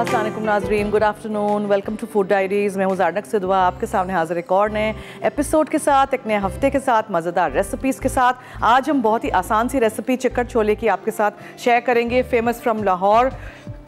अस्सलाम वालेकुम नाज़रीन, good afternoon, welcome to food diaries. मैं हूँ ज़ारनक सिद्वा, आपके सामने हाजिर एक और नए एपिसोड के साथ, एक नए हफ्ते के साथ, मज़ेदार रेसिपीज़ के साथ। आज हम बहुत ही आसान सी रेसिपी चिकन छोले की आपके साथ शेयर करेंगे, famous from Lahore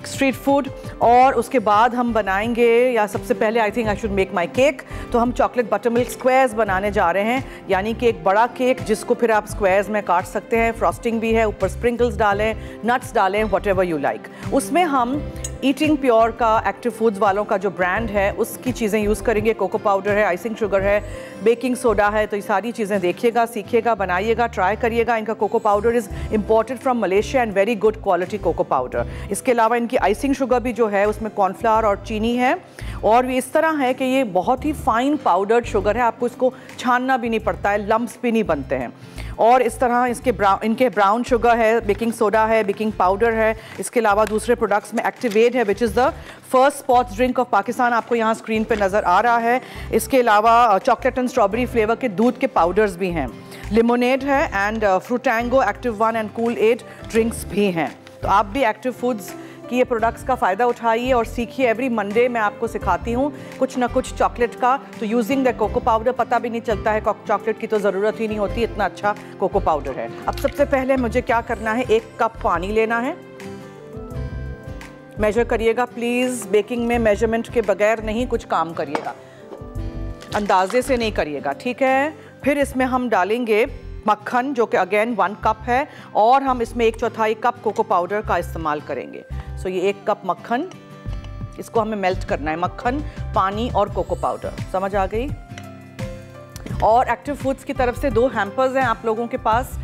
street food. और उसके बाद हम बनाएंगे, या सबसे पहले I think I should make my cake. तो हम चॉकलेट बटर मिल्क स्क्वायर्स बनाने जा रहे हैं, यानी कि एक बड़ा केक जिसको फिर आप स्क्वायर्स में काट सकते हैं। फ्रॉस्टिंग भी है, ऊपर स्प्रिंकल्स डालें, नट्स डालें, व्हाटएवर यू लाइक। उसमें हम ईटिंग प्योर का, एक्टिव फूड्स वालों का जो ब्रांड है उसकी चीज़ें यूज़ करेंगे। कोको पाउडर है, आइसिंग शुगर है, बेकिंग सोडा है। तो ये सारी चीज़ें देखिएगा, सीखिएगा, बनाइएगा, ट्राई करिएगा। इनका cocoa powder is imported from Malaysia and very good quality cocoa powder. इसके अलावा इनकी आइसिंग शुगर भी जो है उसमें कॉर्नफ्लावर और चीनी है, और ये इस तरह है कि ये बहुत ही फाइन पाउडर्ड शुगर है, आपको इसको छानना भी नहीं पड़ता है, लम्प्स भी नहीं बनते हैं। और इस तरह इनके ब्राउन शुगर है, बेकिंग सोडा है, बेकिंग पाउडर है। इसके अलावा दूसरे प्रोडक्ट्स में एक्टिवेट है, which is the first sports drink of Pakistan, आपको यहाँ स्क्रीन पे नज़र आ रहा है। इसके अलावा चॉकलेट एंड स्ट्रॉबेरी फ्लेवर के दूध के पाउडर्स भी हैं, लिमोनेड है, and Fruitango, active one and cool ade drinks भी हैं। तो आप भी एक्टिव फूड्स कि ये प्रोडक्ट्स का फ़ायदा उठाइए और सीखिए। एवरी मंडे मैं आपको सिखाती हूँ कुछ ना कुछ चॉकलेट का। तो यूजिंग द कोको पाउडर पता भी नहीं चलता है, चॉकलेट की तो ज़रूरत ही नहीं होती, इतना अच्छा कोको पाउडर है। अब सबसे पहले मुझे क्या करना है, 1 कप पानी लेना है। मेजर करिएगा प्लीज़, बेकिंग में मेजरमेंट के बगैर नहीं कुछ काम करिएगा, अंदाजे से नहीं करिएगा, ठीक है। फिर इसमें हम डालेंगे मक्खन, जो कि अगेन 1 कप है, और हम इसमें 1/4 कप कोको पाउडर का इस्तेमाल करेंगे। सो ये 1 कप मक्खन, इसको हमें मेल्ट करना है, मक्खन, पानी और कोको पाउडर, समझ आ गई। और एक्टिव फूड्स की तरफ से 2 हैम्पर्स हैं आप लोगों के पास,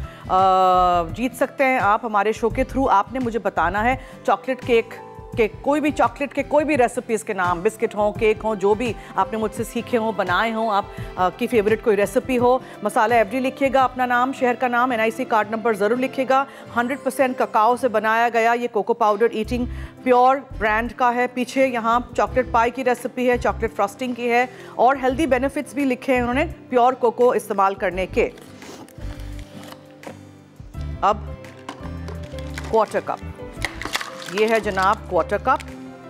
जीत सकते हैं आप हमारे शो के थ्रू। आपने मुझे बताना है चॉकलेट केक के, कोई भी चॉकलेट के कोई भी रेसिपीज़ के नाम, बिस्किट हों, केक हों, जो भी आपने मुझसे सीखे हों, बनाए हों, आप की फेवरेट कोई रेसिपी हो। मसाला एवरी लिखिएगा, अपना नाम, शहर का नाम, NIC कार्ड नंबर ज़रूर लिखिएगा। 100% ककाओ से बनाया गया ये cocoa powder eating pure brand का है। पीछे यहाँ चॉकलेट पाई की रेसिपी है, चॉकलेट फ्रॉस्टिंग की है, और हेल्दी बेनिफिट्स भी लिखे हैं उन्होंने प्योर कोको इस्तेमाल करने के। अब 1/4 कप, ये है जनाब 1/4 कप।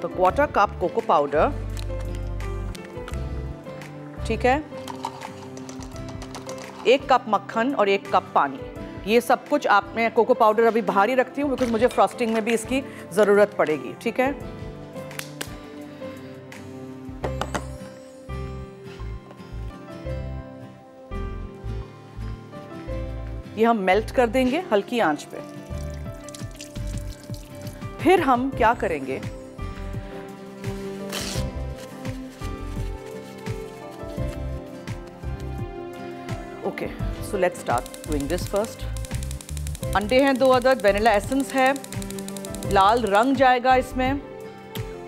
तो 1/4 कप कोको पाउडर, ठीक है, 1 कप मक्खन और 1 कप पानी। ये सब कुछ आप, मैं कोको पाउडर अभी बाहर ही रखती हूँ बिकॉज मुझे फ्रॉस्टिंग में भी इसकी ज़रूरत पड़ेगी, ठीक है। ये हम मेल्ट कर देंगे हल्की आंच पे। फिर हम क्या करेंगे, okay, so let's start doing this first. अंडे हैं 2 अदद, वेनिला एसेंस है, लाल रंग जाएगा इसमें,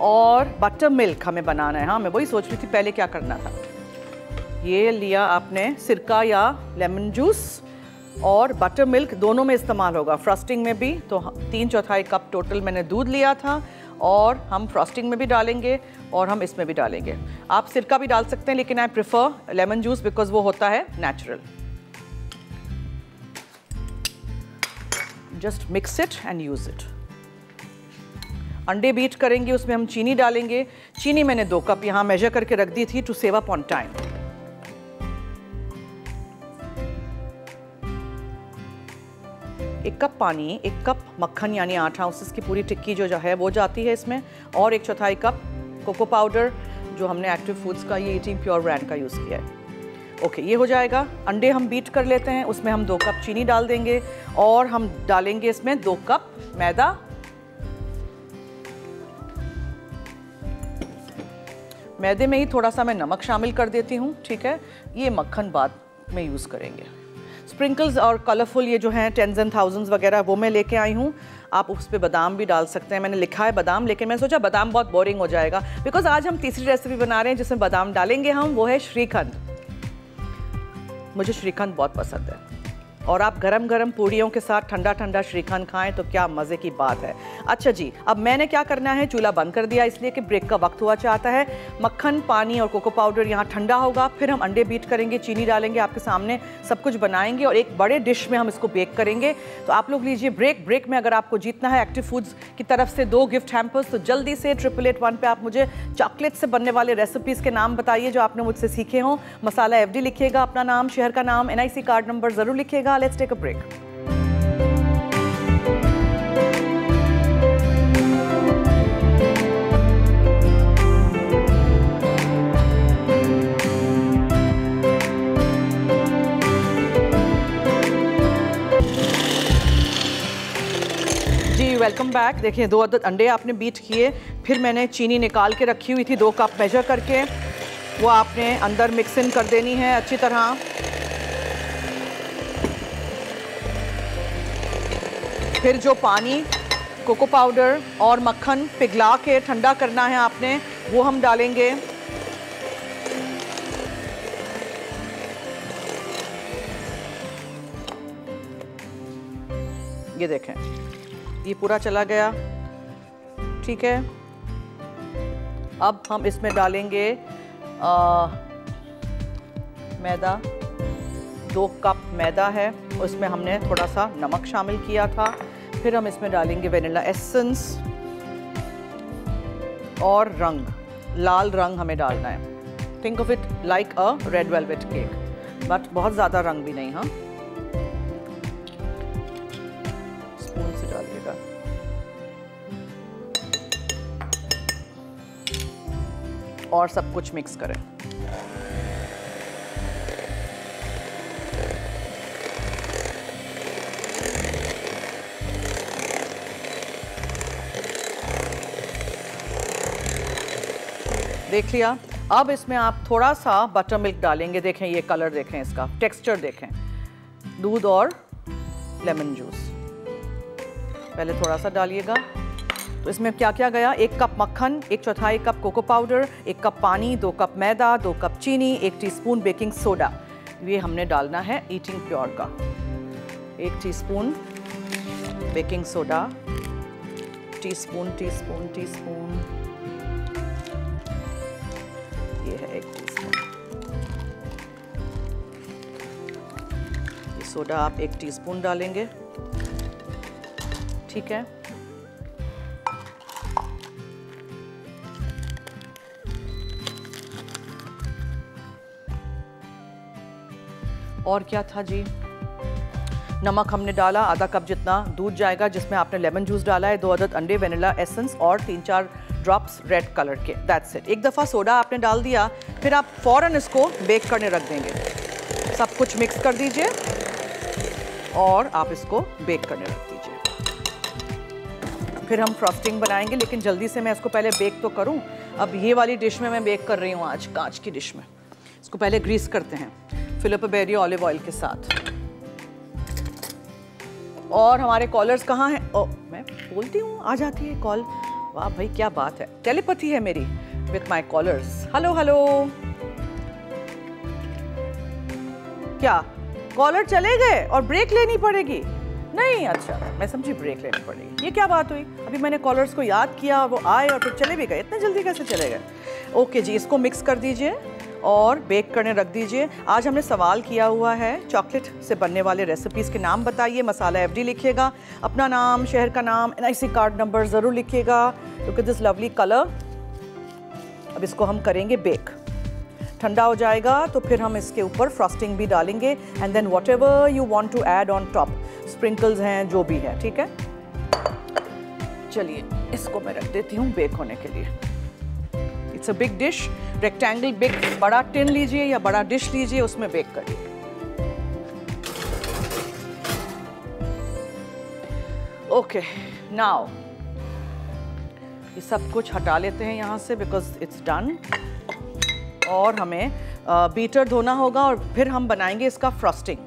और बटर मिल्क हमें बनाना है। हाँ, मैं वही सोच रही थी पहले क्या करना था। ये लिया आपने सिरका या लेमन जूस, और बटर मिल्क दोनों में इस्तेमाल होगा, फ्रॉस्टिंग में भी। तो 3/4 कप टोटल मैंने दूध लिया था, और हम फ्रॉस्टिंग में भी डालेंगे और हम इसमें भी डालेंगे। आप सिरका भी डाल सकते हैं, लेकिन I prefer lemon juice because वो होता है natural. Just mix it and use it. अंडे बीट करेंगे, उसमें हम चीनी डालेंगे। चीनी मैंने 2 कप यहाँ मेजर करके रख दी थी to save up on time. एक कप पानी, 1 कप मक्खन यानी 8 आउंसेस की पूरी टिक्की जो है वो जाती है इसमें, और 1/4 कप कोको पाउडर जो हमने एक्टिव फूड्स का, ये ईटिंग प्योर ब्रांड का यूज़ किया है। ओके, ये हो जाएगा। अंडे हम बीट कर लेते हैं, उसमें हम 2 कप चीनी डाल देंगे, और हम डालेंगे इसमें 2 कप मैदा, मैदे में ही थोड़ा सा मैं नमक शामिल कर देती हूँ, ठीक है। ये मक्खन बाद में यूज़ करेंगे। स्प्रिंकल्स और कलरफुल ये जो हैं 10s and 1000s वगैरह वो मैं लेके आई हूँ, आप उस पर बादाम भी डाल सकते हैं। मैंने लिखा है बादाम, लेकिन मैं सोचा बादाम बहुत बोरिंग हो जाएगा, बिकॉज आज हम तीसरी रेसिपी बना रहे हैं जिसमें बादाम डालेंगे हम, वो है श्रीखंड। मुझे श्रीखंड बहुत पसंद है। और आप गरम गरम पूड़ियों के साथ ठंडा ठंडा श्रीखंड खाएं तो क्या मज़े की बात है। अच्छा जी, अब मैंने क्या करना है, चूल्हा बंद कर दिया इसलिए कि ब्रेक का वक्त हुआ चाहता है। मक्खन, पानी और कोको पाउडर यहाँ ठंडा होगा, फिर हम अंडे बीट करेंगे, चीनी डालेंगे, आपके सामने सब कुछ बनाएंगे और एक बड़े डिश में हम इसको बेक करेंगे। तो आप लोग लीजिए ब्रेक। ब्रेक में अगर आपको जीतना है एक्टिव फूड्स की तरफ से 2 गिफ्ट हैम्पर्स, तो जल्दी से 8881 पे आप मुझे चॉकलेट से बनने वाले रेसिपीज़ के नाम बताइए जो आपने मुझसे सीखे हों। मसाला FD लिखिएगा, अपना नाम, शहर का नाम, NIC कार्ड नंबर ज़रूर लिखिएगा। Let's take a break. जी वेलकम बैक। देखिए 2 अदद अंडे आपने बीट किए, फिर मैंने चीनी निकाल के रखी हुई थी 2 कप मेजर करके, वो आपने अंदर मिक्स इन कर देनी है अच्छी तरह। फिर जो पानी, कोको पाउडर और मक्खन पिघला के ठंडा करना है आपने, वो हम डालेंगे। ये देखें, ये पूरा चला गया, ठीक है। अब हम इसमें डालेंगे मैदा, 2 कप मैदा है, उसमें हमने थोड़ा सा नमक शामिल किया था। फिर हम इसमें डालेंगे वेनिला एसेंस और रंग, लाल रंग हमें डालना है। Think of it like a red velvet cake, but बहुत ज़्यादा रंग भी नहीं। हाँ, स्पून से डालिएगा। और सब कुछ मिक्स करें। देख लिया। अब इसमें आप थोड़ा सा बटर मिल्क डालेंगे। देखें ये कलर, देखें इसका टेक्सचर, देखें दूध और लेमन जूस। पहले थोड़ा सा डालिएगा। तो इसमें क्या क्या गया, 1 कप मक्खन, 1/4 कप कोको पाउडर, 1 कप पानी, 2 कप मैदा, 2 कप चीनी, 1 टीस्पून बेकिंग सोडा। ये हमने डालना है ईटिंग प्योर का। 1 teaspoon baking soda, teaspoon teaspoon teaspoon, ये है 1 टीस्पून। ये सोडा आप 1 टीस्पून डालेंगे, ठीक है। और क्या था जी, नमक हमने डाला, आधा कप जितना दूध जाएगा जिसमें आपने लेमन जूस डाला है, 2 अदद अंडे, वेनिला एसेंस और 3-4 ड्रॉप्स रेड कलर के। That's it. एक दफ़ा सोडा आपने डाल दिया, फिर आप फ़ौरन इसको बेक करने रख देंगे। सब कुछ मिक्स कर दीजिए और आप इसको बेक करने रख दीजिए। फिर हम फ्रॉस्टिंग बनाएंगे, लेकिन जल्दी से मैं इसको पहले बेक तो करूं। अब ये वाली डिश में मैं बेक कर रही हूँ आज, कांच की डिश में। इसको पहले ग्रीस करते हैं फिलिप बेरी ऑलिव ऑयल के साथ। और हमारे कॉलर्स कहाँ हैं? ओ, मैं बोलती हूँ आ जाती है कॉल। वाह भाई क्या बात है, टेलीपैथी है मेरी with my callers. Hello hello, क्या कॉलर चले गए और ब्रेक लेनी पड़ेगी? नहीं, अच्छा मैं समझी ब्रेक लेनी पड़ेगी। ये क्या बात हुई? अभी मैंने कॉलर्स को याद किया, वो आए और फिर चले भी गए। इतने जल्दी कैसे चले गए? ओके जी, इसको मिक्स कर दीजिए और बेक करने रख दीजिए। आज हमने सवाल किया हुआ है चॉकलेट से बनने वाले रेसिपीज़ के नाम बताइए। मसाला FD लिखिएगा, अपना नाम, शहर का नाम, NIC कार्ड नंबर ज़रूर लिखिएगा। Look at this lovely colour. अब इसको हम करेंगे बेक। ठंडा हो जाएगा तो फिर हम इसके ऊपर फ्रॉस्टिंग भी डालेंगे and then whatever you want to add on top, sprinkles हैं जो भी है, ठीक है। चलिए इसको मैं रख देती हूँ बेक होने के लिए। It's a big dish, rectangle big, बड़ा टिन लीजिए या बड़ा डिश लीजिए, उसमें बेक करिए। ओके, नाउ ये सब कुछ हटा लेते हैं यहाँ से बिकॉज इट्स डन। और हमें बीटर धोना होगा और फिर हम बनाएंगे इसका फ्रॉस्टिंग।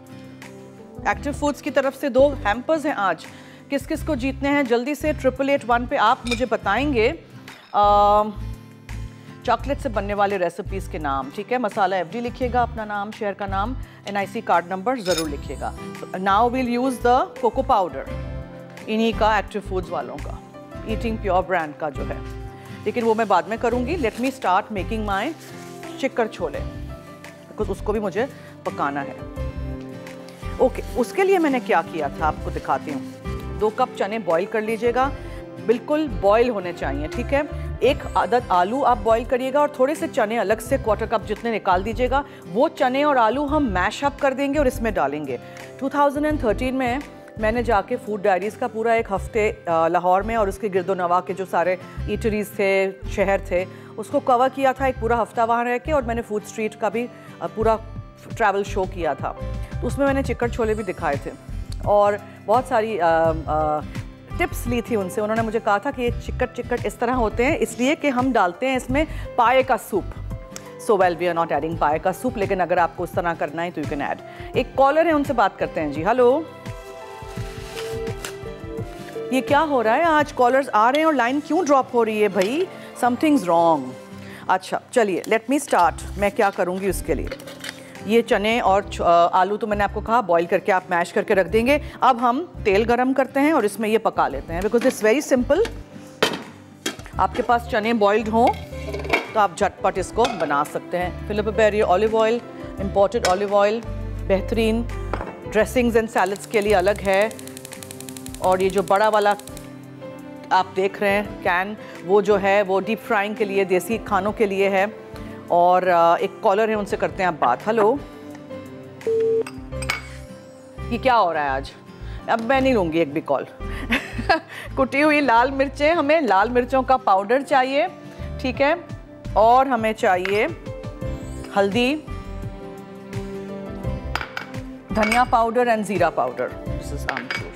एक्टिव फूड्स की तरफ से 2 हैम्पर्स हैं आज। किस किस को जीतने हैं जल्दी से 8881 पे आप मुझे बताएंगे। चॉकलेट से बनने वाले रेसिपीज़ के नाम, ठीक है। मसाला एफडी लिखिएगा, अपना नाम, शहर का नाम, NIC कार्ड नंबर ज़रूर लिखिएगा। Now will use the cocoa powder, इन्हीं का, एक्टिव फूड्स वालों का, ईटिंग प्योर ब्रांड का जो है, लेकिन वो मैं बाद में करूँगी। Let me start making my chicken chole, because उसको भी मुझे पकाना है। ओके, उसके लिए मैंने क्या किया था आपको दिखाती हूँ। 2 कप चने बॉईल कर लीजिएगा, बिल्कुल बॉईल होने चाहिए, ठीक है। 1 अदद आलू आप बॉईल करिएगा और थोड़े से चने अलग से 1/4 कप जितने निकाल दीजिएगा। वो चने और आलू हम मैश अप कर देंगे और इसमें डालेंगे। 2013 में मैंने जाके फूड डायरीज़ का पूरा 1 हफ्ते लाहौर में और उसके गिरदोनवा के जो सारे ईटरीज़ थे, शहर थे, उसको कवर किया था 1 पूरा हफ्ता वहाँ रह के। और मैंने फूड स्ट्रीट का भी पूरा ट्रैवल शो किया था, तो उसमें मैंने चिकन छोले भी दिखाए थे और बहुत सारी टिप्स ली थी उनसे। उन्होंने मुझे कहा था कि ये चिकट इस तरह होते हैं इसलिए कि हम डालते हैं इसमें पाए का सूप। So well we are not adding पाए का सूप, लेकिन अगर आपको उस तरह करना है तो यू कैन ऐड। एक कॉलर है, उनसे बात करते हैं जी। हेलो, ये क्या हो रहा है आज? कॉलर्स आ रहे हैं और लाइन क्यों ड्रॉप हो रही है भाई? Something's wrong. अच्छा चलिए, लेट मी स्टार्ट। मैं क्या करूँगी उसके लिए, ये चने और आलू तो मैंने आपको कहा बॉईल करके आप मैश करके रख देंगे। अब हम तेल गरम करते हैं और इसमें ये पका लेते हैं, बिकॉज इट्स वेरी सिंपल। आपके पास चने बॉइल्ड हों तो आप झटपट इसको बना सकते हैं। Fill up a barrier olive oil, imported olive oil, बेहतरीन। ड्रेसिंग्स एंड सैलड्स के लिए अलग है, और ये जो बड़ा वाला आप देख रहे हैं कैन, वो जो है वो डीप फ्राइंग के लिए, देसी खानों के लिए है। और एक कॉलर है, उनसे करते हैं आप बात। हेलो, ये क्या हो रहा है आज? अब मैं नहीं लूँगी एक भी कॉल। कुटी हुई लाल मिर्चें, हमें लाल मिर्चों का पाउडर चाहिए, ठीक है। और हमें चाहिए हल्दी, धनिया पाउडर एंड ज़ीरा पाउडर। This is amchur.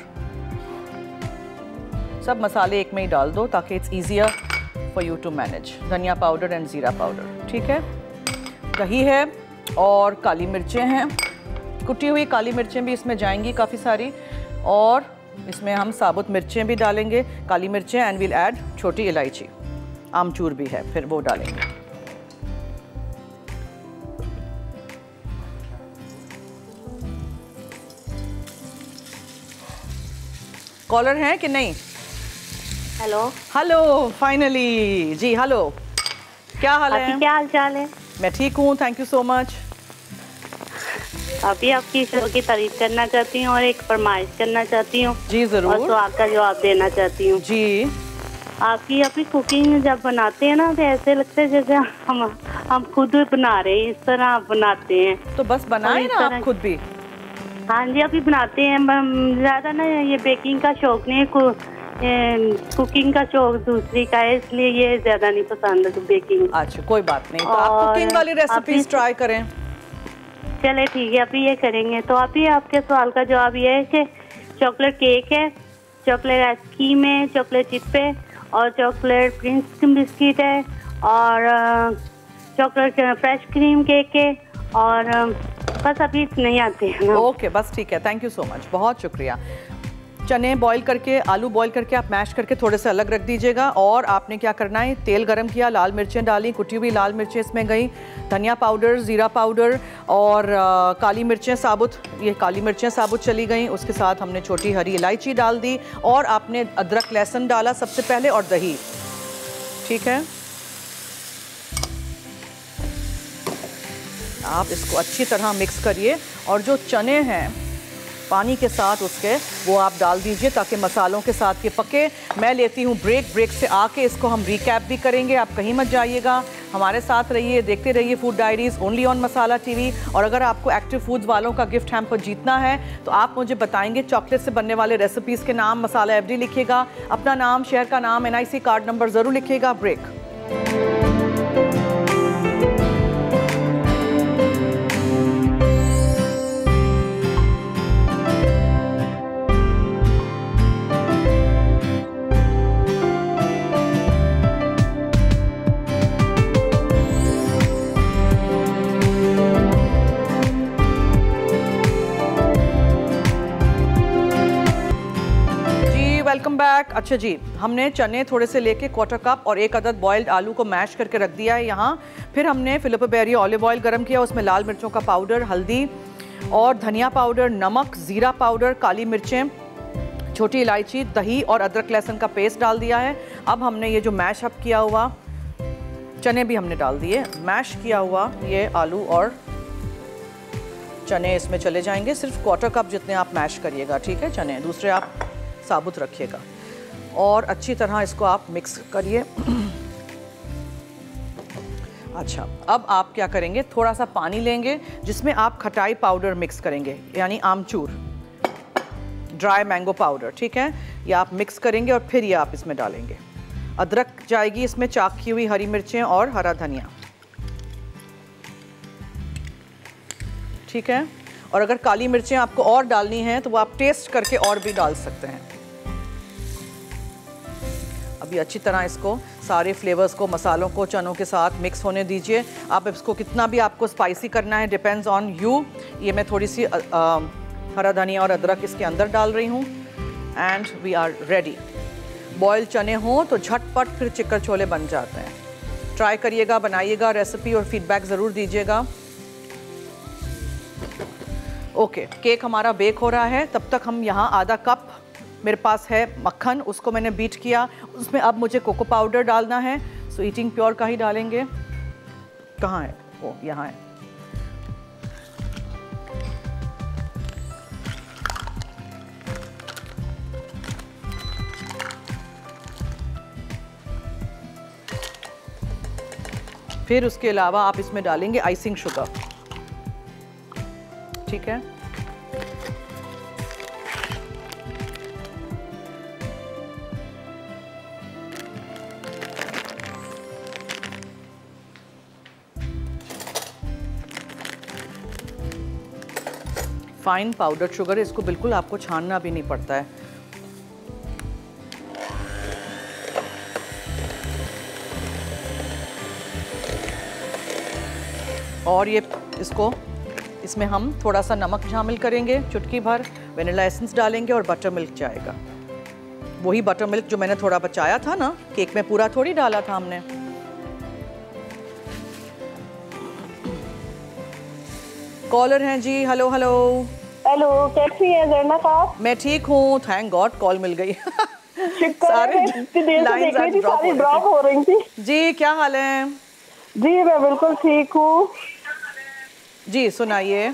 सब मसाले एक में ही डाल दो ताकि it's easier for you to manage. धनिया पाउडर एंड ज़ीरा पाउडर, ठीक है। दही है और काली मिर्चें हैं, कुटी हुई काली मिर्चें भी इसमें जाएंगी काफ़ी सारी। और इसमें हम साबुत मिर्चें भी डालेंगे, काली मिर्चें, एंड विल ऐड छोटी इलायची। आमचूर भी है, फिर वो डालेंगे। कॉलर हैं कि नहीं? हेलो हेलो, फाइनली जी। हेलो, क्या हाल है? क्या हाल चाल है? मैं ठीक हूँ, थैंक यू सो मच। अभी आपकी शो की तारीफ करना चाहती हूँ और एक फरमाइश करना चाहती हूँ जी जरूर, और सवाल का जवाब देना चाहती हूँ जी। आपकी अपनी कुकिंग जब बनाते हैं ना तो ऐसे लगता है जैसे हम खुद बना रहे हैं, इस तरह आप बनाते हैं। तो बस बनाए ना आप खुद भी? हाँ जी, अभी बनाते हैं। ज़्यादा ना ये बेकिंग का शौक नहीं है, कुकिंग का शौक दूसरी का है, इसलिए ये ज्यादा नहीं पसंद है बेकिंग। अच्छा कोई बात नहीं, तो आप कुकिंग वाली रेसिपीज ट्राई करें। चले ठीक है, अभी ये करेंगे। तो अभी आपके सवाल का जवाब ये है कि चॉकलेट केक है, चॉकलेट आइसक्रीम है, चॉकलेट चिप है और चॉकलेट प्रिंस बिस्किट है और चॉकलेट फ्रेश क्रीम केक है और बस अभी नहीं आते हैं। ओके बस ठीक है, थैंक यू सो मच, बहुत शुक्रिया। चने बॉईल करके, आलू बॉईल करके आप मैश करके थोड़े से अलग रख दीजिएगा। और आपने क्या करना है, तेल गरम किया, लाल मिर्चें डाली, कुटी हुई लाल मिर्चें इसमें गई, धनिया पाउडर, ज़ीरा पाउडर और काली मिर्चें साबुत, ये काली मिर्चें साबुत चली गई। उसके साथ हमने छोटी हरी इलायची डाल दी और आपने अदरक लहसुन डाला सबसे पहले और दही, ठीक है। आप इसको अच्छी तरह मिक्स करिए और जो चने हैं पानी के साथ उसके वो आप डाल दीजिए ताकि मसालों के साथ ये पके। मैं लेती हूँ ब्रेक से आके इसको हम रिकैप भी करेंगे, आप कहीं मत जाइएगा, हमारे साथ रहिए, देखते रहिए food diaries only on masala TV. और अगर आपको एक्टिव फूड्स वालों का गिफ्ट हैम्पर जीतना है तो आप मुझे बताएंगे चॉकलेट से बनने वाले रेसिपीज़ के नाम, मसाला एफडी लिखिएगा, अपना नाम, शहर का नाम, NIC कार्ड नंबर ज़रूर लिखिएगा। ब्रेक। Welcome back. अच्छा जी, हमने चने थोड़े से लेके 1/4 कप और 1 अदद बॉइल्ड आलू को मैश करके रख दिया है यहाँ। फिर हमने फिलिपो बेरी ऑलिव ऑयल गरम किया, उसमें लाल मिर्चों का पाउडर, हल्दी और धनिया पाउडर, नमक, ज़ीरा पाउडर, काली मिर्चें, छोटी इलायची, दही और अदरक लहसुन का पेस्ट डाल दिया है। अब हमने ये जो मैश अप किया हुआ चने भी हमने डाल दिए। मैश किया हुआ ये आलू और चने इसमें चले जाएंगे। सिर्फ 1/4 कप जितने आप मैश करिएगा, ठीक है। चने दूसरे आप साबुत रखिएगा और अच्छी तरह इसको आप मिक्स करिए। अच्छा, अब आप क्या करेंगे, थोड़ा सा पानी लेंगे जिसमें आप खटाई पाउडर मिक्स करेंगे, यानी आमचूर, ड्राई मैंगो पाउडर, ठीक है। ये आप मिक्स करेंगे और फिर ये आप इसमें डालेंगे। अदरक जाएगी इसमें, चाकी हुई हरी मिर्चें और हरा धनिया, ठीक है। और अगर काली मिर्चें आपको और डालनी हैं तो वो आप टेस्ट करके और भी डाल सकते हैं। अभी अच्छी तरह इसको सारे फ्लेवर्स को, मसालों को चनों के साथ मिक्स होने दीजिए। आप इसको कितना भी आपको स्पाइसी करना है, डिपेंड्स ऑन यू। ये मैं थोड़ी सी हरा धनिया और अदरक इसके अंदर डाल रही हूँ and we are ready. Boil चने हों तो झटपट फिर चिकन छोले बन जाते हैं। ट्राई करिएगा, बनाइएगा रेसिपी और फीडबैक ज़रूर दीजिएगा। ओके, केक हमारा बेक हो रहा है। तब तक हम यहाँ आधा कप मेरे पास है मक्खन, उसको मैंने बीट किया। उसमें अब मुझे कोको पाउडर डालना है, सो ईटिंग प्योर का ही डालेंगे। कहाँ है? ओ, यहाँ है। फिर उसके अलावा आप इसमें डालेंगे आइसिंग शुगर, ठीक है। फाइन पाउडर शुगर, इसको बिल्कुल आपको छानना भी नहीं पड़ता है। और ये इसको इसमें हम थोड़ा सा नमक शामिल करेंगे, चुटकी भर, वेनिला एसेंस डालेंगे और बटर मिल्क जाएगा। वही बटर मिल्क जो मैंने थोड़ा बचाया था ना, केक में पूरा थोड़ी डाला था हमने। कॉलर हैं जी। हेलो हेलो हेलो, कैसी है ज़रनत आप? मैं ठीक हूँ, थैंक गॉड कॉल मिल गई। सारी ड्रॉप हो रही थी। जी क्या हाल है? जी मैं बिल्कुल ठीक हूँ जी, सुनाइए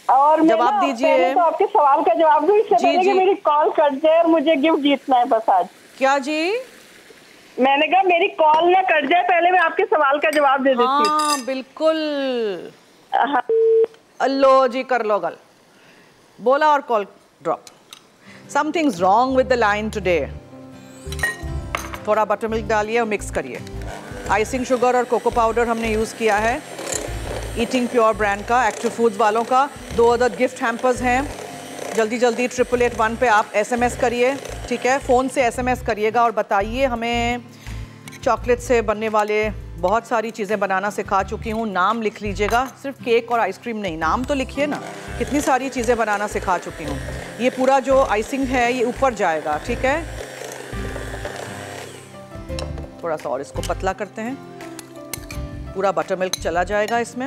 और जवाब दीजिए। तो आपके सवाल का जवाब दूं इससे पहले कि मेरी कॉल कट जाए और मुझे गिफ्ट जीतना है बस आज। क्या जी? मैंने कहा मेरी कॉल ना कट जाए, पहले मैं आपके सवाल का जवाब दे देती हूँ। हाँ बिल्कुल। अल्लो जी, कर लो गल, बोला और call drop. Something's wrong with the line today. थोड़ा बटर मिल्क डालिए और मिक्स करिए। आइसिंग शुगर और कोको पाउडर हमने यूज़ किया है, ईटिंग प्योर ब्रांड का, एक्टिव फूड्स वालों का। 2 अदद गिफ्ट हैम्पर्स हैं। जल्दी जल्दी 8881 पे आप SMS करिए, ठीक है। फ़ोन से SMS करिएगा और बताइए हमें। चॉकलेट से बनने वाले बहुत सारी चीज़ें बनाना सिखा चुकी हूँ, नाम लिख लीजिएगा। सिर्फ केक और आइसक्रीम नहीं, नाम तो लिखिए ना। कितनी सारी चीज़ें बनाना सिखा चुकी हूँ। ये पूरा जो आइसिंग है ये ऊपर जाएगा, ठीक है। थोड़ा सा और इसको पतला करते हैं, पूरा बटर मिल्क चला जाएगा इसमें।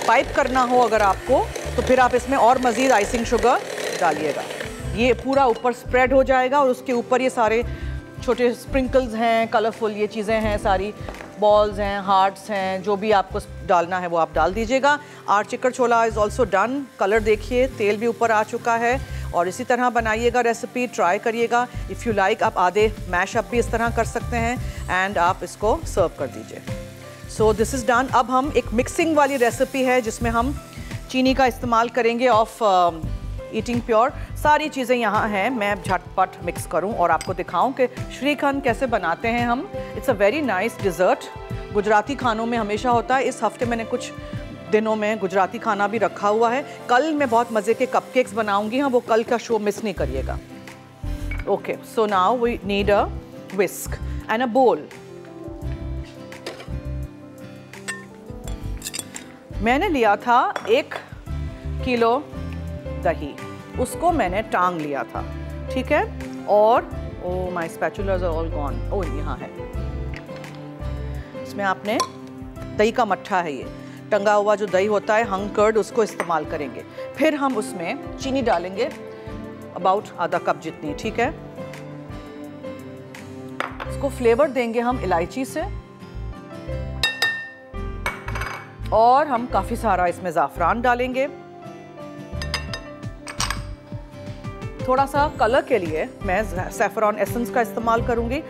पाइप करना हो अगर आपको तो फिर आप इसमें और मज़ीद आइसिंग शुगर डालिएगा। ये पूरा ऊपर स्प्रेड हो जाएगा और उसके ऊपर ये सारे छोटे स्प्रिंकल्स हैं, कलरफुल ये चीज़ें हैं, सारी बॉल्स हैं, हार्ट्स हैं, जो भी आपको डालना है वो आप डाल दीजिएगा। Are chicken chhola is also done. Colour देखिए, तेल भी ऊपर आ चुका है। और इसी तरह बनाइएगा रेसिपी, ट्राई करिएगा। इफ़ यू लाइक आप आधे मैश अप भी इस तरह कर सकते हैं एंड आप इसको सर्व कर दीजिए। So this is done. अब हम एक मिक्सिंग वाली रेसिपी है जिसमें हम चीनी का इस्तेमाल करेंगे ऑफ ईटिंग प्योर। सारी चीज़ें यहाँ हैं, मैं झटपट मिक्स करूँ और आपको दिखाऊँ कि श्रीखंड कैसे बनाते हैं हम। It's a very nice dessert, Gujarati खानों में हमेशा होता है। इस हफ्ते मैंने कुछ दिनों में गुजराती खाना भी रखा हुआ है। कल मैं बहुत मज़े के कपकेक्स बनाऊंगी, हाँ वो कल का शो मिस नहीं करिएगा। Okay, so now we need a whisk and a bowl. मैंने लिया था 1 किलो दही, उसको मैंने टांग लिया था, ठीक है। और oh my spatulas are all gone, oh यहाँ है। इसमें आपने दही का मट्ठा है, ये टंगा हुआ जो दही होता है, हंग कर्ड, उसको इस्तेमाल करेंगे। फिर हम उसमें चीनी डालेंगे अबाउट आधा कप जितनी, ठीक है। इसको फ्लेवर देंगे हम इलायची से, और हम काफ़ी सारा इसमें ज़ाफ़रान डालेंगे। थोड़ा सा कलर के लिए मैं सैफरॉन एसेंस का इस्तेमाल करूंगी,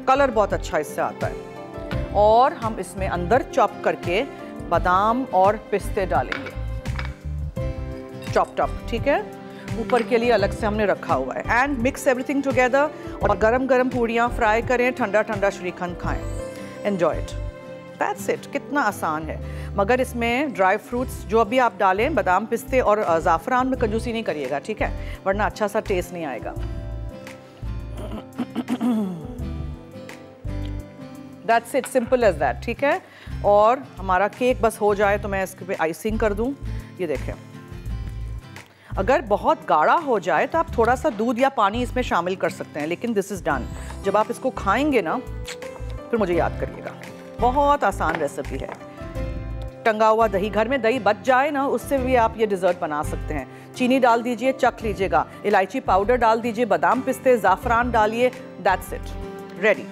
कलर बहुत अच्छा इससे आता है। और हम इसमें अंदर चॉप करके बादाम और पिस्ते डालेंगे, चॉप, ठीक है। ऊपर के लिए अलग से हमने रखा हुआ है। एंड मिक्स एवरीथिंग टुगेदर, और गरम गरम पूड़ियाँ फ्राई करें, ठंडा ठंडा श्रीखंड खाएं, एन्जॉय इट, दैट्स इट। कितना आसान है। मगर इसमें ड्राई फ्रूट्स जो अभी आप डालें, बादाम पिस्ते और ज़ाफ़रान में कंजूसी नहीं करिएगा, ठीक है, वरना अच्छा सा टेस्ट नहीं आएगा। That's it, simple as that, ठीक है। और हमारा केक बस हो जाए तो मैं इसके पे आइसिंग कर दूं। ये देखें, अगर बहुत गाढ़ा हो जाए तो आप थोड़ा सा दूध या पानी इसमें शामिल कर सकते हैं, लेकिन दिस इज़ डन। जब आप इसको खाएंगे ना, फिर मुझे याद करिएगा। बहुत आसान रेसिपी है। टंगा हुआ दही, घर में दही बच जाए ना, उससे भी आप ये डिज़र्ट बना सकते हैं। चीनी डाल दीजिए, चख लीजिएगा, इलायची पाउडर डाल दीजिए, बादाम पिस्ते, ज़ाफ़रान डालिए, दैट्स इट, रेडी।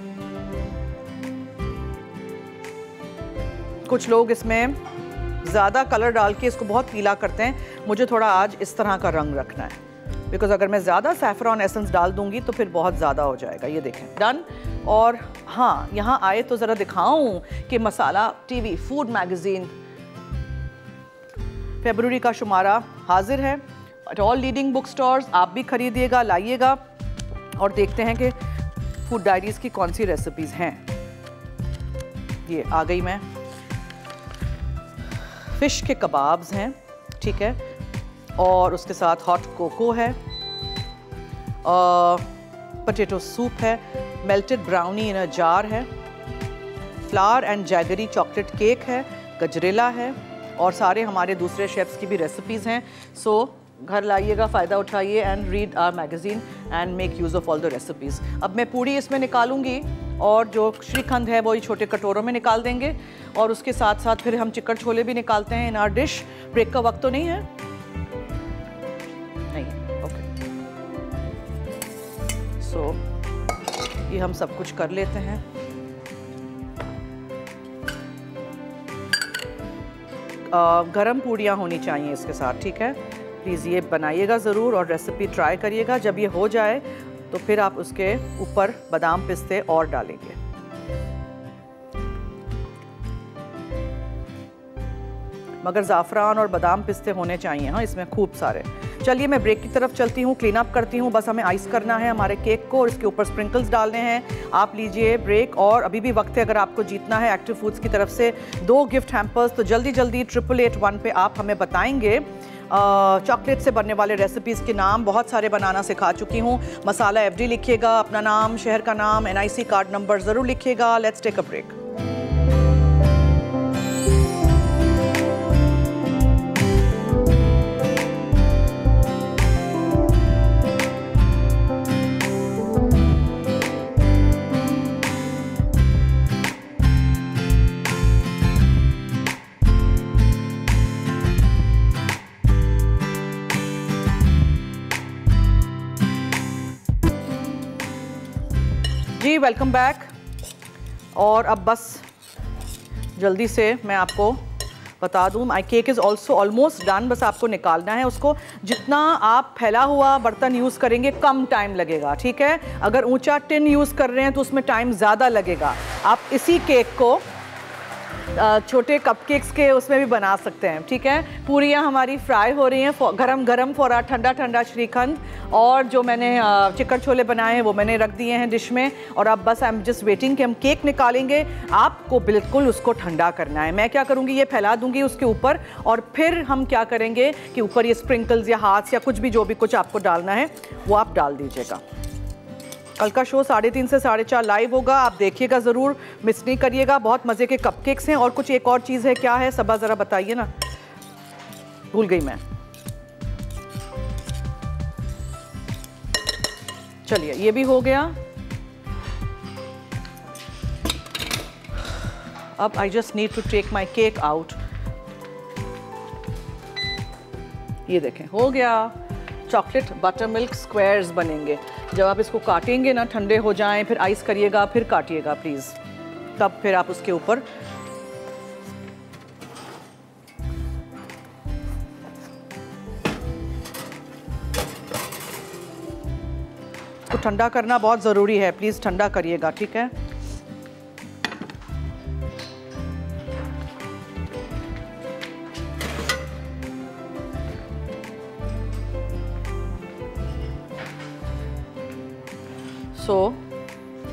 कुछ लोग इसमें ज़्यादा कलर डाल के इसको बहुत पीला करते हैं, मुझे थोड़ा आज इस तरह का रंग रखना है, बिकॉज अगर मैं ज़्यादा सैफरॉन एसेंस डाल दूंगी तो फिर बहुत ज़्यादा हो जाएगा। ये देखें, डन। और हाँ, यहाँ आए तो ज़रा दिखाऊं कि मसाला टीवी फूड मैगज़ीन फरवरी का शुमारा हाजिर है at all leading book stores. आप भी खरीदिएगा, लाइएगा, और देखते हैं कि फूड डायरीज़ की कौन सी रेसिपीज़ हैं। ये आ गई मैं, फ़िश के कबाब्स हैं, ठीक है, और उसके साथ हॉट कोको है, पोटैटो सूप है, melted brownie in a jar है, flour and jaggery chocolate cake है, गजरेला है, और सारे हमारे दूसरे शेफ्स की भी रेसिपीज़ हैं। सो घर लाइएगा, फ़ायदा उठाइए and read our magazine and make use of all the recipes. अब मैं पूड़ी इसमें निकालूंगी, और जो श्रीखंड है वो छोटे कटोरों में निकाल देंगे, और उसके साथ साथ फिर हम चिकन छोले भी निकालते हैं इन आवर डिश। ब्रेक का वक्त तो नहीं है? नहीं, ओके। सो ये हम सब कुछ कर लेते हैं। गरम पूड़ियाँ होनी चाहिए इसके साथ, ठीक है। प्लीज़ ये बनाइएगा ज़रूर और रेसिपी ट्राई करिएगा। जब ये हो जाए तो फिर आप उसके ऊपर बादाम पिस्ते और डालेंगे। मगर ज़ाफ़रान और बादाम पिस्ते होने चाहिए, हाँ, इसमें खूब सारे। चलिए मैं ब्रेक की तरफ चलती हूँ, क्लीन अप करती हूँ। बस हमें आइस करना है हमारे केक को, और इसके ऊपर स्प्रिंकल्स डालने हैं। आप लीजिए ब्रेक, और अभी भी वक्त है अगर आपको जीतना है एक्टिव फूड्स की तरफ से 2 गिफ्ट हैम्पर्स। तो जल्दी जल्दी 8881 पे आप हमें बताएंगे चॉकलेट से बनने वाले रेसिपीज़ के नाम। बहुत सारे बनाना सिखा चुकी हूँ। मसाला FD लिखिएगा, अपना नाम, शहर का नाम, NIC कार्ड नंबर ज़रूर लिखिएगा। Let's take a break. जी वेलकम बैक। और अब बस जल्दी से मैं आपको बता दूं, my cake is also almost done. बस आपको निकालना है उसको। जितना आप फैला हुआ बर्तन यूज़ करेंगे कम टाइम लगेगा, ठीक है। अगर ऊंचा टिन यूज़ कर रहे हैं तो उसमें टाइम ज़्यादा लगेगा। आप इसी केक को छोटे कपकेक्स के उसमें भी बना सकते हैं, ठीक है। पूरियाँ हमारी फ्राई हो रही हैं, गरम गरम फॉर ठंडा ठंडा श्रीखंड। और जो मैंने चिकन छोले बनाए हैं वो मैंने रख दिए हैं डिश में। और अब बस आई एम जस्ट वेटिंग कि हम केक निकालेंगे। आपको बिल्कुल उसको ठंडा करना है। मैं क्या करूँगी, ये फैला दूँगी उसके ऊपर, और फिर हम क्या करेंगे कि ऊपर ये स्प्रिंकल्स या हाथ या कुछ भी, जो भी कुछ आपको डालना है वो आप डाल दीजिएगा। कल का शो 3:30 से 4:30 लाइव होगा, आप देखिएगा ज़रूर, मिस नहीं करिएगा। बहुत मज़े के कपकेक्स हैं और कुछ एक और चीज़ है, क्या है सबा ज़रा बताइए ना, भूल गई मैं। चलिए ये भी हो गया। अब I just need to take my cake out. ये देखें हो गया, चॉकलेट बटर मिल्क स्क्वायर्स बनेंगे। जब आप इसको काटेंगे ना, ठंडे हो जाएं, फिर आइस करिएगा, फिर काटिएगा प्लीज़, तब फिर आप उसके ऊपर इसको ठंडा करना बहुत ज़रूरी है, प्लीज़ ठंडा करिएगा, ठीक है।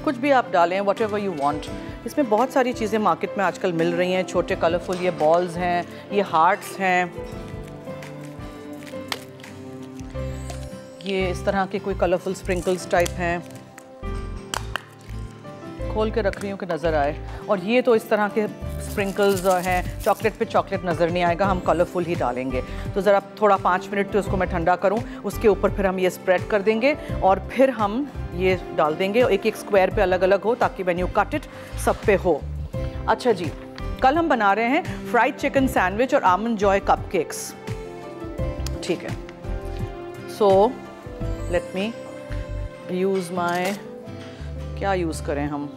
कुछ भी आप डालें, वट एवर यू वांट। इसमें बहुत सारी चीज़ें मार्केट में आजकल मिल रही हैं, छोटे कलरफुल ये बॉल्स हैं, ये हार्ट्स हैं, ये इस तरह के कोई कलरफुल स्प्रिंकल्स टाइप हैं, खोल के रख रही हूँ कि नज़र आए। और ये तो इस तरह के स्प्रिंकल्स हैं, चॉकलेट पे चॉकलेट नज़र नहीं आएगा, हम कलरफुल ही डालेंगे। तो ज़रा थोड़ा 5 मिनट तो उसको मैं ठंडा करूँ, उसके ऊपर फिर हम ये स्प्रेड कर देंगे और फिर हम ये डाल देंगे, एक एक स्क्वायर पे अलग अलग हो ताकि व्हेन यू कट इट सब पे हो। अच्छा जी, कल हम बना रहे हैं फ्राइड चिकन सैंडविच और आमंड जॉय कपकेक्स, ठीक है। So let me use my, क्या यूज़ करें हम,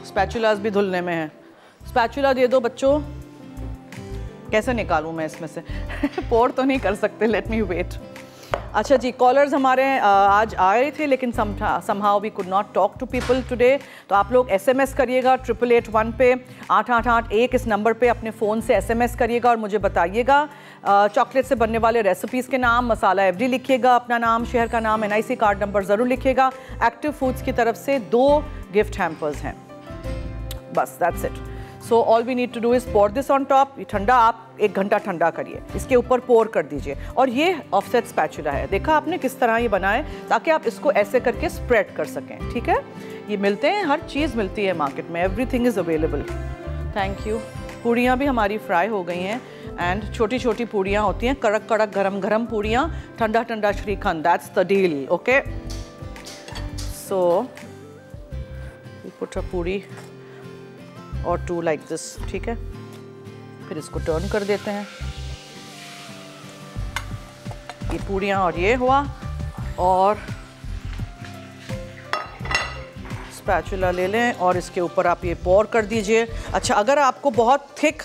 स्पैचुलास भी धुलने में है, स्पैचुला दे दो बच्चों। कैसे निकालूं मैं इसमें से पोर तो नहीं कर सकते, लेट मी वेट। अच्छा जी, कॉलर्स हमारे आज आए थे लेकिन somehow we could not talk to people today, तो आप लोग SMS करिएगा 8881 पे 8881 इस नंबर पे अपने फ़ोन से SMS करिएगा और मुझे बताइएगा चॉकलेट से बनने वाले रेसिपीज़ के नाम, मसाला FD लिखिएगा, अपना नाम, शहर का नाम, NIC कार्ड नंबर ज़रूर लिखिएगा। एक्टिव फूड्स की तरफ से 2 गिफ्ट हैम्पर्स हैं, बस that's it. So all we need to do is pour this on top. ठंडा आप 1 घंटा ठंडा करिए, इसके ऊपर पोर कर दीजिए। और ये ऑफसेट स्पैचुला है, देखा आपने किस तरह ये बनाए, ताकि आप इसको ऐसे करके स्प्रेड कर सकें, ठीक है। ये मिलते हैं, हर चीज़ मिलती है मार्केट में, everything is available. Thank you. पूड़ियाँ भी हमारी फ्राई हो गई हैं एंड छोटी छोटी पूड़ियाँ होती हैं, कड़क कड़क गरम गरम पूड़ियाँ, ठंडा ठंडा shrikhand, that's the deal, okay. So we put a puri और 2 लाइक दिस, ठीक है। फिर इसको टर्न कर देते हैं, ये पूड़ियाँ और ये हुआ, और स्पैचुला ले लें और इसके ऊपर आप ये पोर कर दीजिए। अच्छा, अगर आपको बहुत थिक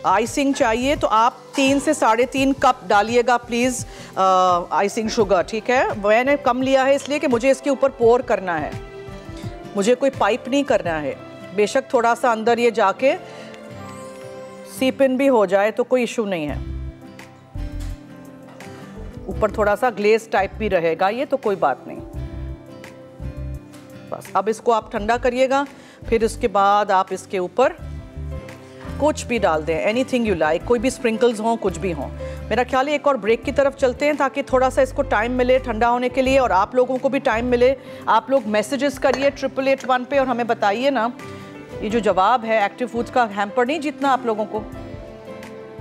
आइसिंग चाहिए तो आप 3 से 3.5 कप डालिएगा प्लीज़ आइसिंग शुगर, ठीक है। मैंने कम लिया है इसलिए कि मुझे इसके ऊपर पोर करना है, मुझे कोई पाइप नहीं करना है। बेशक थोड़ा सा अंदर ये जाके सीप इन भी हो जाए तो कोई इशू नहीं है, ऊपर थोड़ा सा ग्लेज टाइप भी रहेगा ये, तो कोई बात नहीं। बस अब इसको आप ठंडा करिएगा, फिर उसके बाद आप इसके ऊपर कुछ भी डाल दें, एनीथिंग यू लाइक, कोई भी स्प्रिंकल्स हों, कुछ भी हों। मेरा ख्याल है एक और ब्रेक की तरफ चलते हैं ताकि थोड़ा सा इसको टाइम मिले ठंडा होने के लिए और आप लोगों को भी टाइम मिले। आप लोग मैसेजेस करिए 8881 पे और हमें बताइए ना, ये जो जवाब है एक्टिव फूड्स का हैम्पर नहीं जीतना आप लोगों को,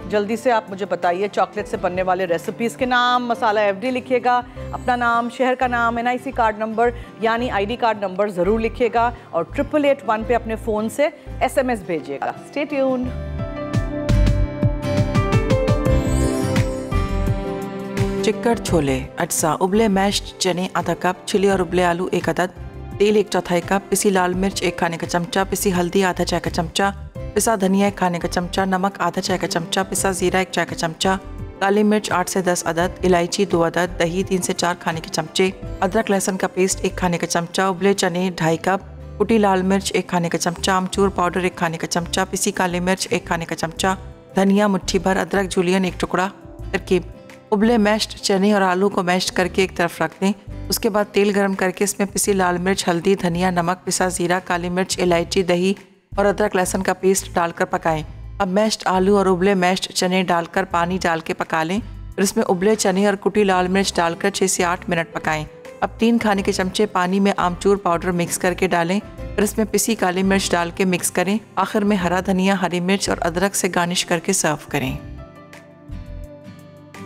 जल्दी से आप मुझे बताइए चॉकलेट से बनने वाले रेसिपीज़ के नाम, मसाला FD लिखिएगा, अपना नाम, शहर का नाम, NIC कार्ड नंबर यानी ID कार्ड नंबर ज़रूर लिखिएगा और 8881 पे अपने फ़ोन से SMS भेजिएगा। Stay tuned. चिक्कड़ छोले, अटसा, उबले मैश्ड चने आधा कप, छिले और उबले आलू 1 अदद, तेल 1/4 कप, पिसी लाल मिर्च 1 खाने का चमचा, पिसी हल्दी आधा चाय का चमचा, पिसा धनिया 1 खाने का चमचा, नमक आधा चाय का चमचा, पिसा जीरा 1 चाय का चमचा, काली मिर्च 8 से 10 अदद, इलायची 2 अदद, दही 3 से 4 खाने के चमचे, अदरक लहसुन का पेस्ट 1 खाने का चमचा, उबले चने 2.5 कप, कुटी लाल मिर्च 1 खाने का चमचा, अमचूर पाउडर 1 खाने का चमचा, पिसी काली मिर्च 1 खाने का चमचा, धनिया मुट्ठी भर, अदरक जूलियन 1 टुकड़ा। तरकीब: उबले मैश्ड चने और आलू को मैश करके एक तरफ रख दें। उसके बाद तेल गरम करके इसमें पिसी लाल मिर्च, हल्दी, धनिया, नमक, पिसा जीरा, काली मिर्च, इलायची, दही और अदरक लहसुन का पेस्ट डालकर पकाएं। अब मैश्ड आलू और उबले मैश्ड चने डालकर पानी डाल के पका लें। फिर इसमें उबले चने और कुटी लाल मिर्च डालकर 6 से 8 मिनट पकाएं। अब 3 खाने के चमचे पानी में आमचूर पाउडर मिक्स करके डालें, फिर इसमें पिसी काली मिर्च डाल के मिक्स करें। आखिर में हरा धनिया, हरी मिर्च और अदरक से गार्निश करके सर्व करें।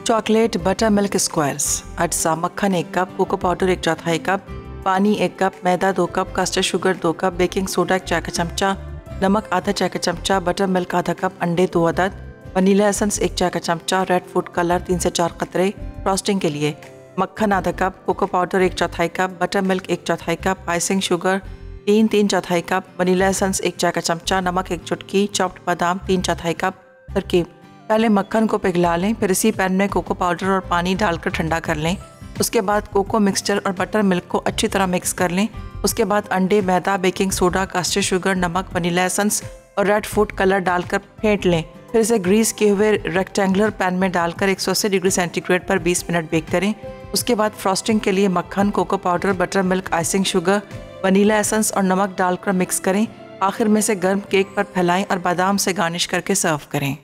Chocolate butter milk squares. अज्जा मक्खन 1 कप, कोको पाउडर 1/4 कप, पानी 1 कप, मैदा 2 cup, custard sugar 2 cup, baking soda 1 चाय का चमचा, नमक आधा चाय का चमचा, बटर मिल्क आधा कप, अंडे 2 अदद, वनीला एसेंस 1 चाय का चमचा, रेड फूड कलर 3 से 4 कतरे फ्रॉस्टिंग के लिए, मक्खन आधा cup, cocoa powder 1/4 cup, butter milk 1/4 cup, icing sugar 3-3/4 cup, vanilla essence 1 चाय का चमचा, नमक 1 चुटकी, चॉप्ड बादाम 3/4 कप। तरकीब: पहले मक्खन को पिघला लें, फिर इसी पैन में कोको पाउडर और पानी डालकर ठंडा कर लें। उसके बाद कोको मिक्सचर और बटर मिल्क को अच्छी तरह मिक्स कर लें। उसके बाद अंडे, मैदा, बेकिंग सोडा, कास्टर शुगर, नमक, वनीला एसेंस और रेड फूड कलर डालकर फेंट लें। फिर इसे ग्रीस किए हुए रेक्टेंगुलर पैन में डालकर 180 डिग्री सेंटीग्रेड पर 20 मिनट बेक करें। उसके बाद फ्रॉस्टिंग के लिए मक्खन, cocoa powder, butter milk, icing sugar, vanilla essence और नमक डालकर मिक्स करें। आखिर में से गर्म केक पर फैलाएं और बादाम से गार्निश करके सर्व करें।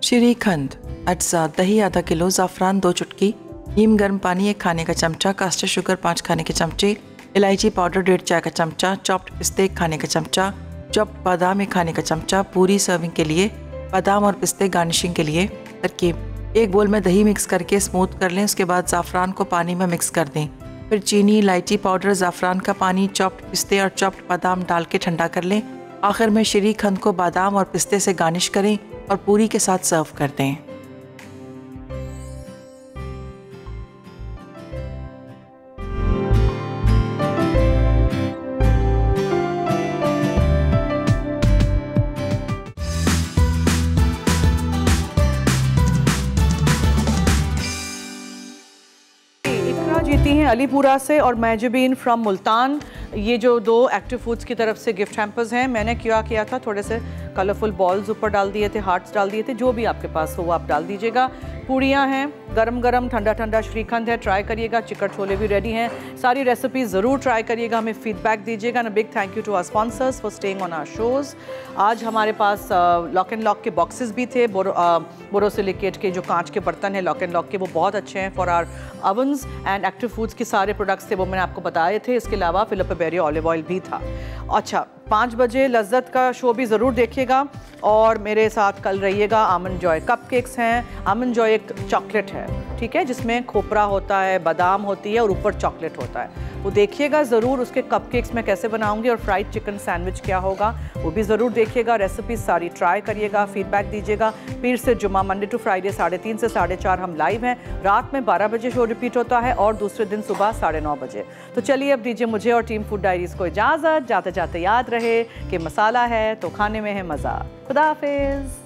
श्रीखंड। अज्जा दही आधा किलो, ज़ाफ़रान 2 चुटकी, नीम गर्म पानी 1 खाने का चमचा, कास्टर शुगर 5 खाने के चमचे, इलायची पाउडर 1.5 चाय का चमचा, चॉप्ड पिस्ते 1 खाने का चमचा, चॉप्ड बादाम 1 खाने का चमचा। पूरी सर्विंग के लिए बादाम और पिस्ते गार्निशिंग के लिए। तरकीब: 1 बोल में दही मिक्स करके स्मूथ कर लें। उसके बाद ज़ाफ़रान को पानी में मिक्स कर दें। फिर चीनी, इलायची पाउडर, ज़ाफ़रान का पानी, चॉप्ड पिस्ते और चॉप्ड बादाम डाल के ठंडा कर लें। आखिर में श्रीखंड को बादाम और पिस्ते से गार्निश करें और पूरी के साथ सर्व कर दें। जीती हैं अलीपुरा से और मैजबीन फ्रॉम मुल्तान। ये जो 2 एक्टिव फूड्स की तरफ से गिफ्ट हैम्पर्स हैं, मैंने क्या किया था, थोड़े से कलरफुल बॉल्स ऊपर डाल दिए थे, हार्ट्स डाल दिए थे, जो भी आपके पास हो वो आप डाल दीजिएगा। पूड़ियाँ हैं, गरम गरम ठंडा ठंडा श्रीखंड है, ट्राई करिएगा। चिकन छोले भी रेडी हैं। सारी रेसिपीज ज़रूर ट्राई करिएगा, हमें फीडबैक दीजिएगा। And big thank you to our sponsors for staying on our shows. आज हमारे पास लॉक एंड लॉक के बॉक्सेस भी थे। बोरोसिलिकेट के जो कांच के बर्तन हैं लॉक एंड लॉक के, वो बहुत अच्छे हैं for our ovens. And active foods के सारे प्रोडक्ट्स थे वो मैंने आपको बताए थे। इसके अलावा फिलिप बेरी ऑलिव ऑयल भी था। अच्छा, 5 बजे लज्जत का शो भी ज़रूर देखिएगा और मेरे साथ कल रहिएगा। आमंड जॉय कपकेक्स हैं। आमंड जॉय एक चॉकलेट है, ठीक है, जिसमें खोपरा होता है, बादाम होती है और ऊपर चॉकलेट होता है। वो देखिएगा ज़रूर। उसके कपकेक्स मैं कैसे बनाऊंगी और फ्राइड चिकन सैंडविच क्या होगा वो भी ज़रूर देखिएगा। रेसिपी सारी ट्राई करिएगा, फीडबैक दीजिएगा। पीर से जुमा, मंडे टू फ्राइडे 3:30 से 4:30 हम लाइव हैं। रात में 12 बजे शो रिपीट होता है और दूसरे दिन सुबह 9:30 बजे। तो चलिए अब दीजिए मुझे और टीम फूड डायरीज़ को इजाज़त। जाते जाते याद रहे कि मसाला है तो खाने में है मज़ा। खुदा हाफिज़।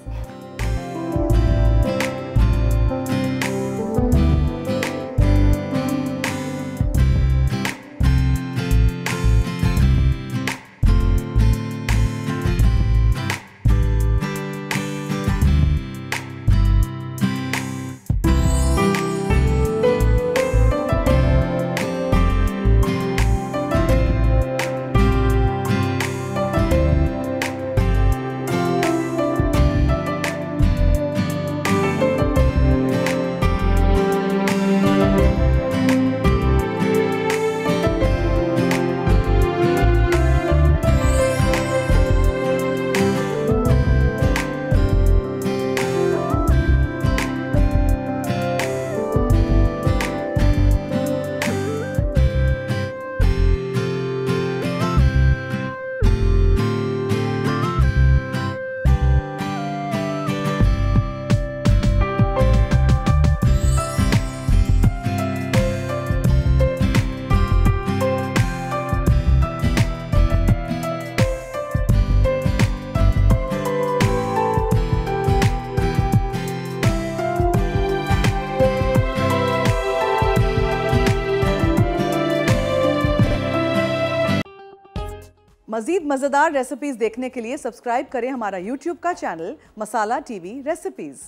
मज़ीद मज़ेदार रेसिपीज़ देखने के लिए सब्सक्राइब करें हमारा YouTube का चैनल मसाला टीवी रेसिपीज़।